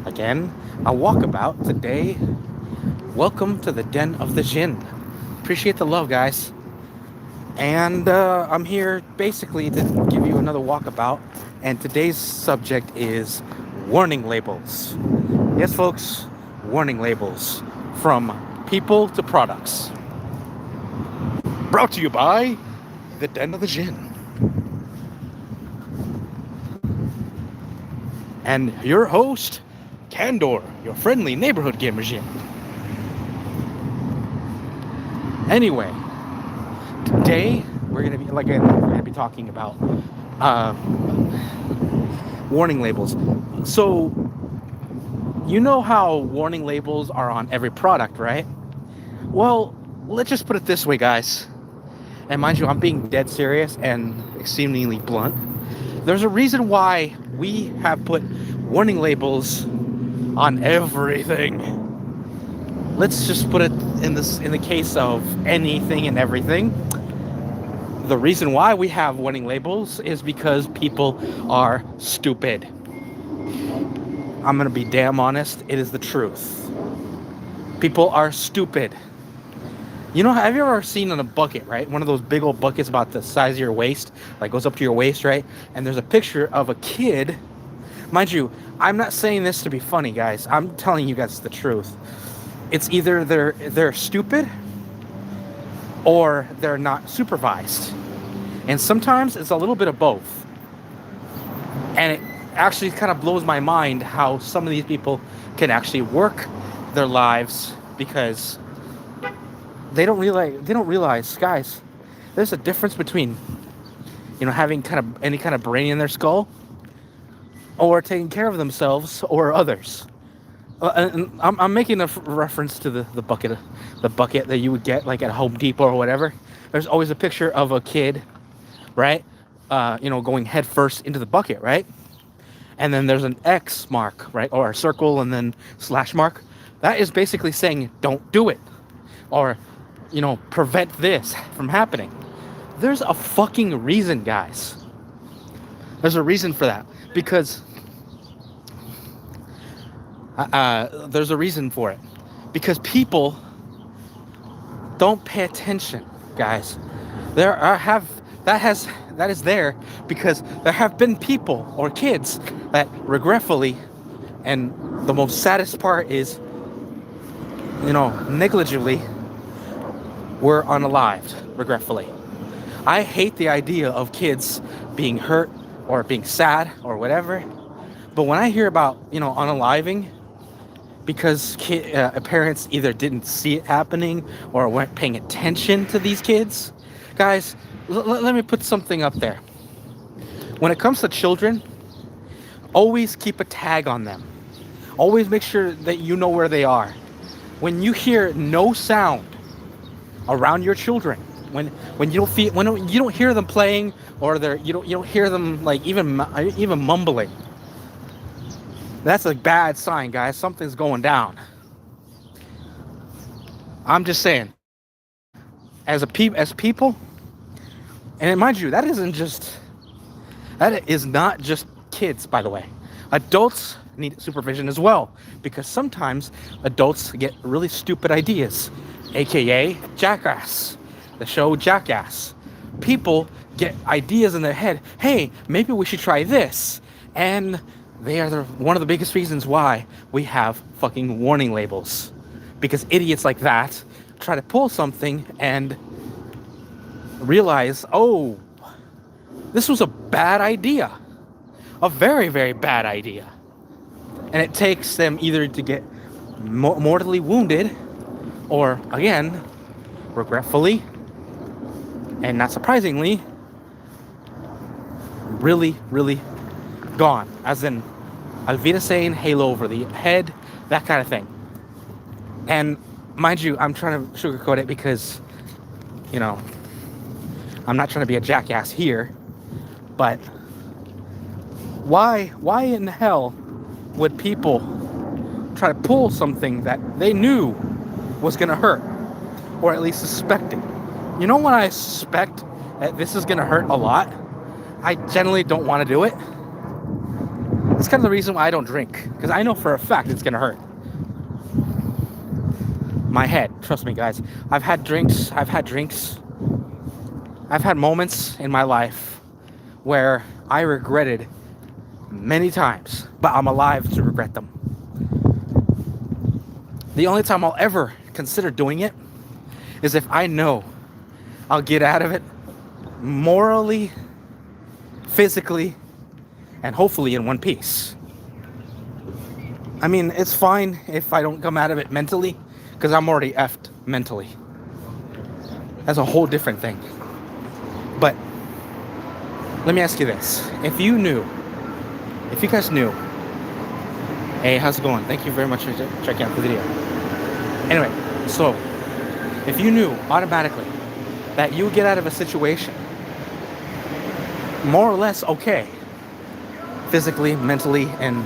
again, a walkabout today. Welcome to the Den of the Djinn. Appreciate the love, guys. And I'm here basically to give you another walkabout. And today's subject is warning labels. Yes, folks, warning labels from people to products. Brought to you by the Den of the Djinn. And your host, Candor, your friendly neighborhood gamer Djinn. Anyway, today we're gonna be talking about uh, warning labels. So you know how warning labels are on every product, right? Well, let's just put it this way, guys. And mind you, I'm being dead serious and exceedingly blunt. There's a reason why we have put warning labels on everything. Let's just put it in the case of anything and everything. The reason why we have warning labels is because people are stupid. I'm gonna be damn honest, it is the truth. People are stupid. You know, have you ever seen in a bucket, right? One of those big old buckets about the size of your waist, like goes up to your waist, right? And there's a picture of a kid. Mind you, I'm not saying this to be funny, guys. I'm telling you guys the truth. It's either they're stupid or they're not supervised. And sometimes it's a little bit of both. And it actually kind of blows my mind how some of these people can actually work their lives because they don't realize, guys, there's a difference between, having kind of any kind of brain in their skull or taking care of themselves or others. And I'm making a reference to the bucket that you would get like at Home Depot or whatever. There's always a picture of a kid, right? Going head first into the bucket, right? And then there's an X mark, right? Or a circle and then slash mark. That is basically saying don't do it. Or, prevent this from happening. There's a fucking reason, guys. There's a reason for that. Because there's a reason for it. Because people don't pay attention, guys. That is there because there have been people or kids that regretfully, and the most saddest part is, negligibly, were unalived, regretfully. I hate the idea of kids being hurt or being sad or whatever. But when I hear about, unaliving because parents either didn't see it happening or weren't paying attention to these kids, guys, let me put something up there. When it comes to children, always keep a tag on them. Always make sure that you know where they are. When you hear no sound around your children, when you don't hear them playing or you don't hear them like even mumbling, that's a bad sign, guys. Something's going down. I'm just saying, as people, and mind you, that is not just kids, by the way. Adults need supervision as well, because sometimes adults get really stupid ideas, aka Jackass, the show Jackass. People get ideas in their head. Hey, maybe we should try this, and they are one of the biggest reasons why we have fucking warning labels, because idiots like that try to pull something and realize, oh, this was a bad idea, a very, very bad idea. And it takes them either to get mortally wounded or, again, regretfully, and not surprisingly, really, really gone. As in, Alvita saying halo over the head, that kind of thing. And mind you, I'm trying to sugarcoat it because, I'm not trying to be a jackass here, but why in hell would people try to pull something that they knew was going to hurt, or at least suspected? You know, when I suspect that this is going to hurt a lot, I generally don't want to do it. It's kind of the reason why I don't drink, because I know for a fact it's gonna hurt my head. Trust me, guys. I've had moments in my life where I regretted many times, but I'm alive to regret them. The only time I'll ever consider doing it is if I know I'll get out of it morally, physically, and hopefully in one piece. I mean, it's fine if I don't come out of it mentally, because I'm already effed mentally. That's a whole different thing. But let me ask you this. If you guys knew, hey, how's it going? Thank you very much for checking out the video. Anyway, so if you knew automatically that you would get out of a situation more or less okay, physically, mentally, and,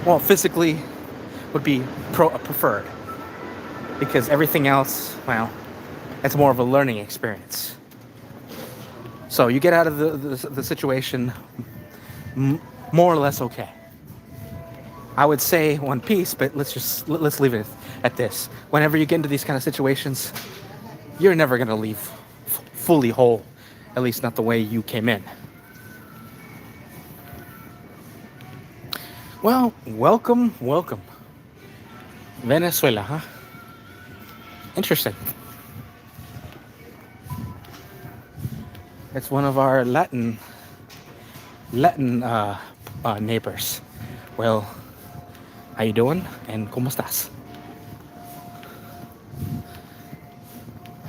well, physically would be preferred, because everything else, well, it's more of a learning experience. So you get out of the situation more or less okay. I would say one piece, but let's leave it at this. Whenever you get into these kind of situations, you're never gonna leave fully whole, at least not the way you came in. Well, welcome, Venezuela, huh? Interesting. It's one of our Latin neighbors. Well, how you doing? And ¿cómo estás?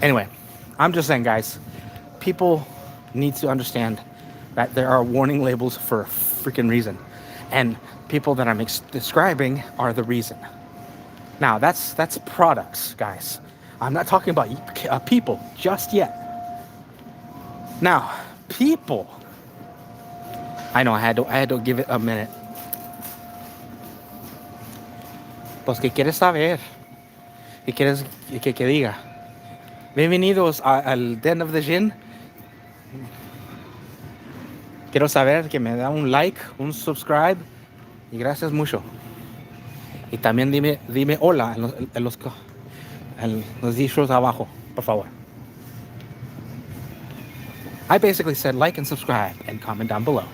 Anyway, I'm just saying, guys, people need to understand that there are warning labels for a freaking reason. And people that I'm describing are the reason. Now, that's products, guys. I'm not talking about people just yet. Now, people. I know I had to give it a minute. Pues, ¿qué quieres saber? ¿Qué quieres que diga? Bienvenidos al Den of the Djinn. Quiero saber que me da un like, un subscribe, y gracias mucho. Y también dime hola en los dichos abajo, por favor. I basically said like and subscribe and comment down below.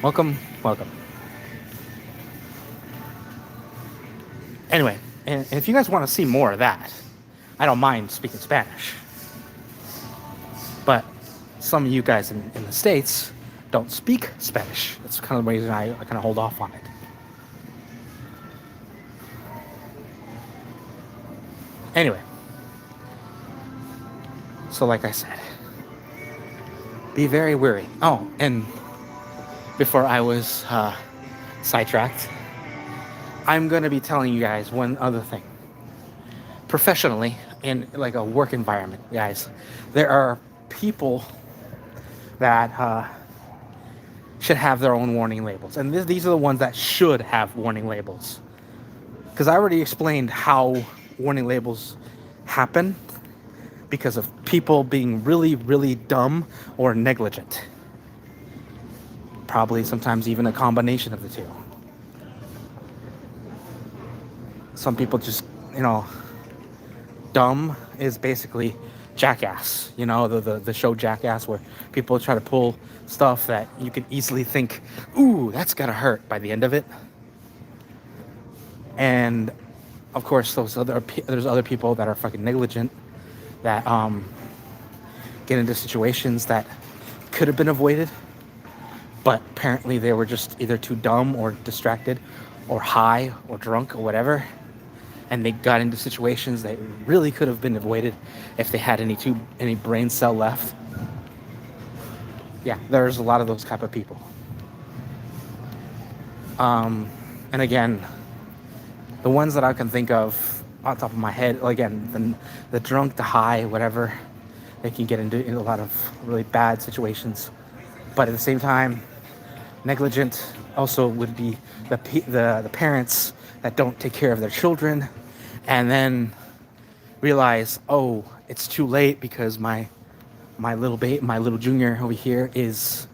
Welcome. Anyway, and if you guys want to see more of that, I don't mind speaking Spanish. But some of you guys in the States don't speak Spanish. That's kind of the reason I kind of hold off on it. Anyway, so like I said, be very wary. Oh, and before I was sidetracked, I'm going to be telling you guys one other thing. Professionally, in like a work environment, guys, there are people that should have their own warning labels. And these are the ones that should have warning labels. Because I already explained how warning labels happen because of people being really, really dumb or negligent. Probably sometimes even a combination of the two. Some people just, dumb is basically Jackass, the show Jackass, where people try to pull stuff that you could easily think, ooh, that's gotta hurt by the end of it. And of course, there's other people that are fucking negligent that get into situations that could have been avoided, but apparently they were just either too dumb or distracted or high or drunk or whatever, and they got into situations that really could have been avoided if they had any brain cell left. Yeah, there's a lot of those type of people. And again, the ones that I can think of on top of my head, again, the drunk, the high, whatever, they can get into a lot of really bad situations. But at the same time, negligent also would be the parents that don't take care of their children and then realize, oh, it's too late because my little junior over here is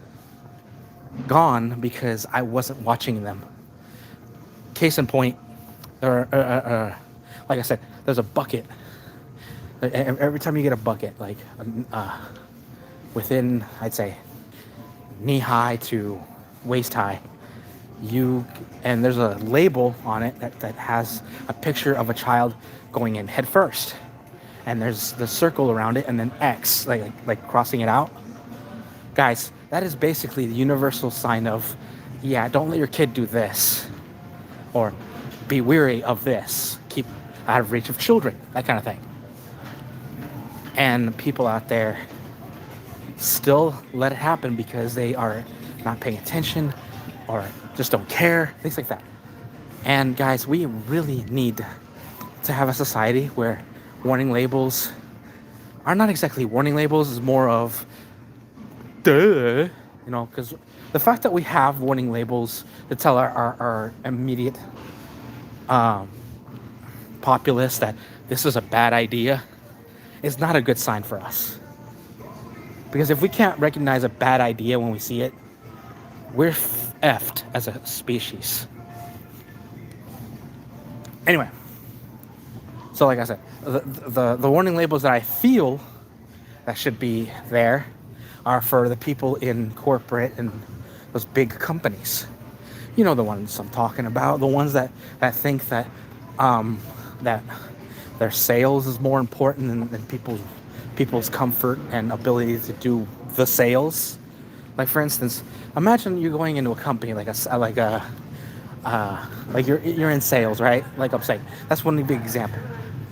gone because I wasn't watching them. Case in point, like I said, there's a bucket. Every time you get a bucket, like within, I'd say, knee high to waist high, and there's a label on it that has a picture of a child going in head first, and there's the circle around it, and then X, like crossing it out. Guys, that is basically the universal sign of, yeah, don't let your kid do this, or be weary of this, keep out of reach of children, that kind of thing. And people out there still let it happen because they are not paying attention or just don't care, things like that. And guys, we really need to have a society where warning labels are not exactly warning labels, is more of duh, because the fact that we have warning labels to tell our immediate populace that this is a bad idea is not a good sign for us. Because if we can't recognize a bad idea when we see it, we're effed as a species. Anyway, so like I said, the warning labels that I feel that should be there are for the people in corporate and those big companies. You know the ones I'm talking about, the ones that think that that their sales is more important than people's comfort and ability to do the sales. Like, for instance, imagine you're going into a company like you're in sales, right? Like I'm saying, that's one big example.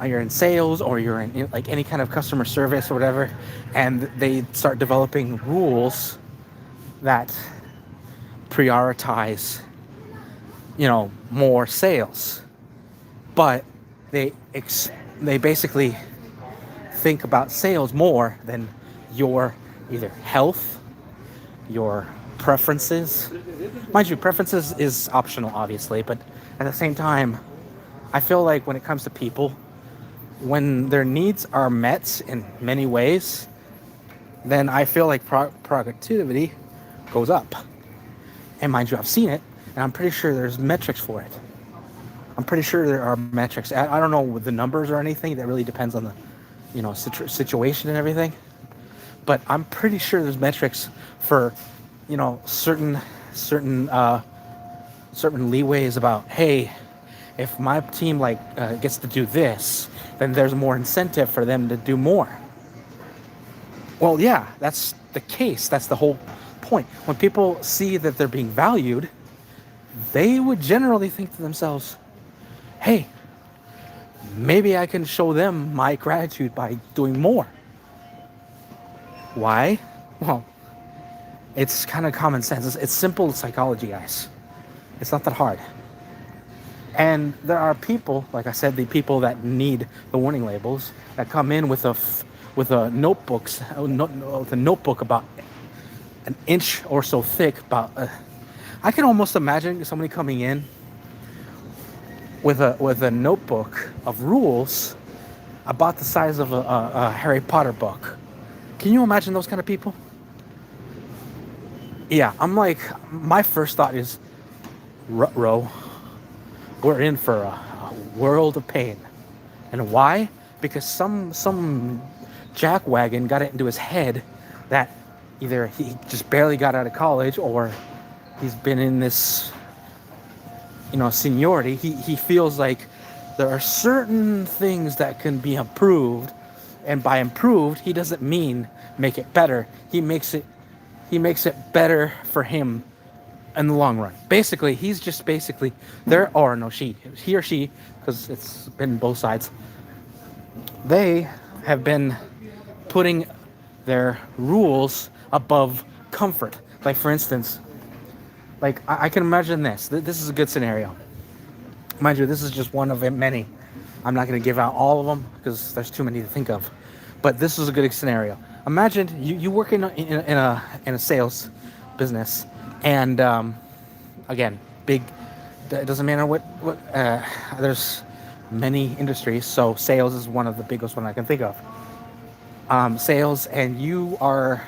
You're in sales, or you're in like any kind of customer service or whatever, and they start developing rules that prioritize, more sales, but they basically think about sales more than your either health, your preferences. Mind you, preferences is optional, obviously, but at the same time, I feel like when it comes to people, when their needs are met in many ways, then I feel like productivity goes up. And mind you, I've seen it, and I'm pretty sure there's metrics for it. I'm pretty sure there are metrics. I don't know the numbers or anything. That really depends on the, situation and everything. But I'm pretty sure there's metrics for, certain leeways about, hey, if my team gets to do this, then there's more incentive for them to do more. Well, yeah, that's the case. That's the whole point. When people see that they're being valued, they would generally think to themselves, hey, maybe I can show them my gratitude by doing more. Why? Well, it's kind of common sense. It's simple psychology, guys. It's not that hard. And there are people, like I said, the people that need the warning labels, that come in with a notebook about an inch or so thick. I can almost imagine somebody coming in with a notebook of rules about the size of a Harry Potter book. Can you imagine those kind of people? Yeah, I'm like, my first thought is, ruh-roh, we're in for a world of pain. And why? Because some jackwagon got it into his head that either he just barely got out of college, or he's been in this, seniority. He feels like there are certain things that can be improved, and by improved, he doesn't mean make it better. He makes it better for him in the long run. Basically, he or she, because it's been both sides, they have been putting their rules above comfort. Like, for instance, I can imagine this. This is a good scenario. Mind you, this is just one of many. I'm not going to give out all of them because there's too many to think of. But this is a good scenario. Imagine you work in a sales business, and again, big. It doesn't matter what. There's many industries, so sales is one of the biggest one I can think of. Sales, and you are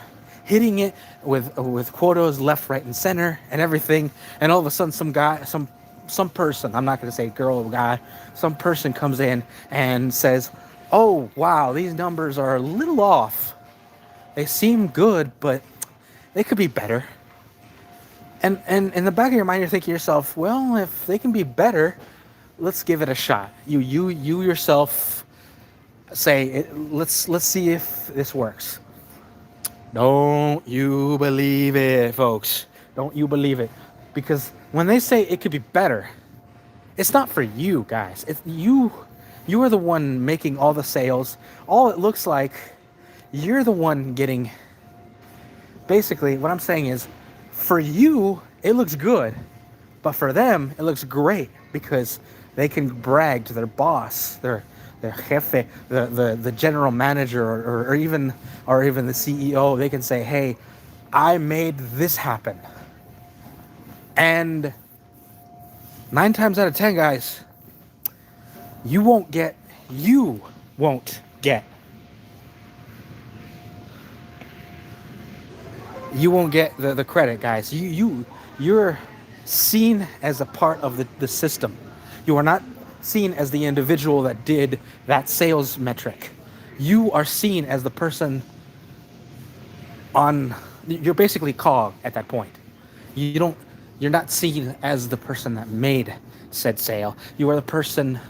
hitting it with quotas left, right, and center and everything. And all of a sudden, some person, I'm not going to say girl or guy, some person comes in and says, "Oh wow, these numbers are a little off. They seem good, but they could be better." And in the back of your mind, you're thinking to yourself, "Well, if they can be better, let's give it a shot." You yourself say, let's see if this works. Don't you believe it, folks. Don't you believe it. Because when they say it could be better, it's not for you guys. It's you are the one making all the sales. All it looks like, you're the one getting. Basically, what I'm saying is, for you, it looks good. But for them, it looks great because they can brag to their boss, their jefe, the general manager, or even the CEO. They can say, "Hey, I made this happen." And 9 times out of 10, guys, you won't get the credit, guys. You're seen as a part of the system. You are not seen as the individual that did that sales metric. You are seen as the person you're basically cog at that point. You're not seen as the person that made said sale. You are the person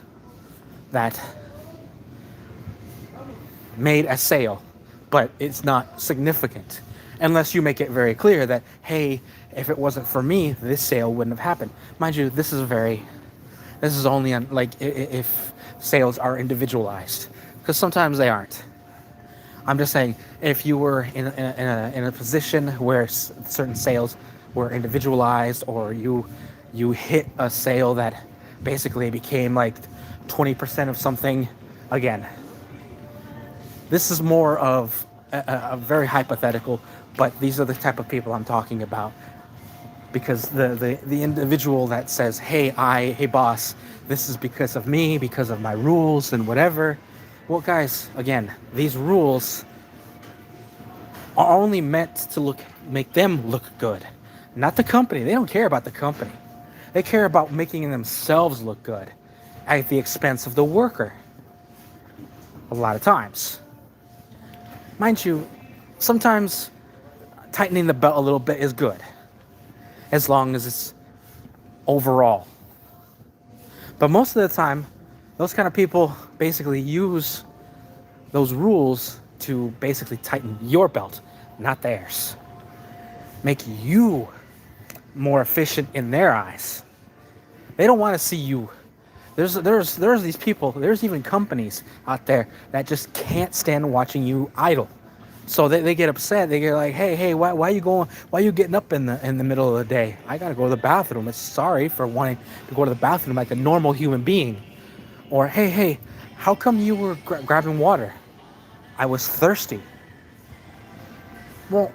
that made a sale, but it's not significant unless you make it very clear that, hey, if it wasn't for me, this sale wouldn't have happened. Mind you, this is only on, like, if sales are individualized, because sometimes they aren't. I'm just saying, if you were in a position where certain sales were individualized, or you hit a sale that basically became like 20% of something, again, this is more of a very hypothetical, but these are the type of people I'm talking about. Because the individual that says, hey boss, this is because of me, because of my rules and whatever. Well, guys, again, these rules are only meant to make them look good, not the company. They don't care about the company. They care about making themselves look good at the expense of the worker. A lot of times. Mind you, sometimes tightening the belt a little bit is good, as long as it's overall. But most of the time, those kind of people basically use those rules to basically tighten your belt, not theirs. Make you more efficient in their eyes. They don't want to see you. There's these people, there's even companies out there that just can't stand watching you idle. So they get upset. They get like, hey, why are you getting up in the middle of the day? I gotta go to the bathroom. It's sorry for wanting to go to the bathroom like a normal human being. Or hey, how come you were grabbing water? I was thirsty. Well,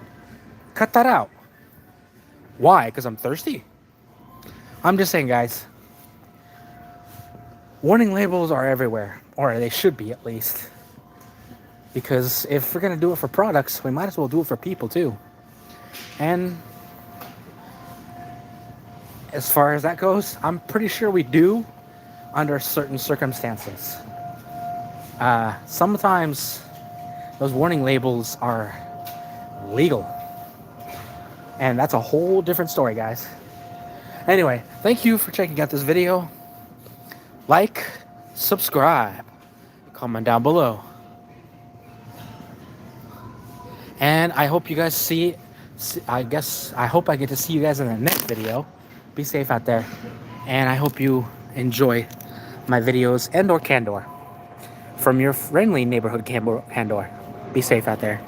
cut that out. Why? Because I'm thirsty? I'm just saying, guys. Warning labels are everywhere, or they should be at least. Because if we're going to do it for products, we might as well do it for people too. And as far as that goes, I'm pretty sure we do under certain circumstances. Sometimes those warning labels are legal. And that's a whole different story, guys. Anyway, thank you for checking out this video. Like, subscribe, comment down below. And I hope you guys I hope I get to see you guys in the next video. Be safe out there. And I hope you enjoy my videos and or Candor from your friendly neighborhood Candor. Be safe out there.